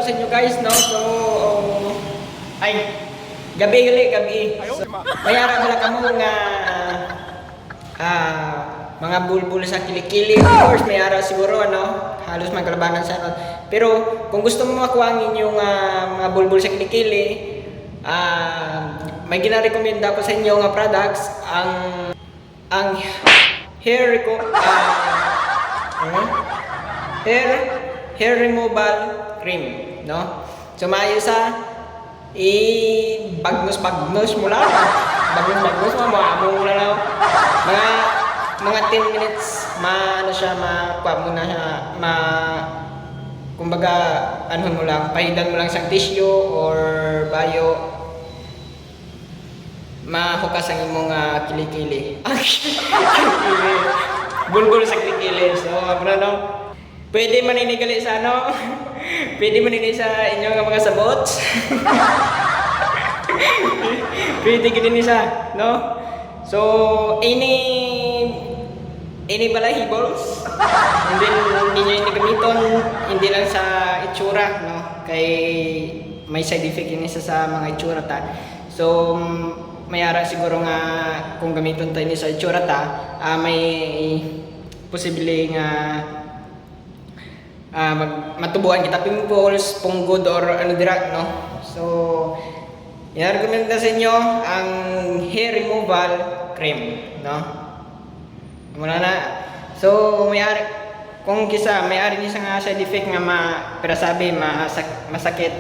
sa inyo guys, no? So, ay, gabi. So, mayara wala kamo nga mga bulbul sa kilikili. Of course, mayara siguro, ano? Halos magkalabanan sa akin. Pero, kung gusto mo makuha ang inyong mga bulbul sa kilikili, may gina-recommenda ko sa inyo nga products, ang hair removal cream, no? So maayo sa bagnos mo lang. Bagnos mo mo lang. Mga 10 minutes makuha mo na siya, kumbaga ano mo lang, pahidan mo lang sa tissue or bayo, mahukas ang imong kilikili. Bulbul sa kilikili. So, ano, pwede maninigali sa ano? Pwede maninigali sa inyong mga sabots. Pwede gini sa, no? So, any balahibols, hindi nyo ini gamiton, hindi lang sa itsura, no? Kay may side effect yun isa sa mga itsura ta. So, mayara siguro nga kung gamiton tayo ni sa itsura ta, may posible nga matubuan kita pimples, punggod or ano dira, no? So, i-recommend na sa inyo ang hair removal cream, no? Muna na. So, mayari kung mayari niya nga side effect nga pero sabi masakit.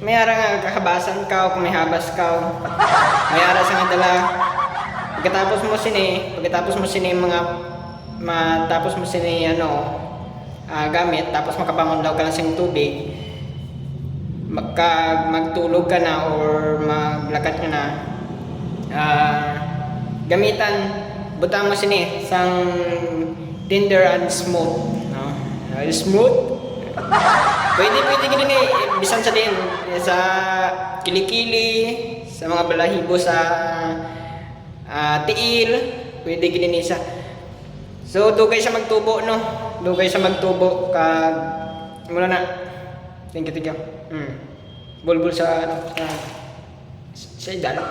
Mayara nga kakabasan ka o kung may habas ka. Mayara sa nga dala. Pagkatapos mo sini matapos mo sini gamit, tapos makabangon daw ka lang sa tubig. Magtulog ka na or maglakad ka na. Gamitan butang mo sini sang tender and smooth, no? Smooth. Pwede gini ni bisan sa din sa kilikili, sa mga balahibo sa tiil, pwede gini ni sa. So dugay sa magtubo, no? Dugay sa magtubo kag muna na. Thank you. Bulbul sa sa idal.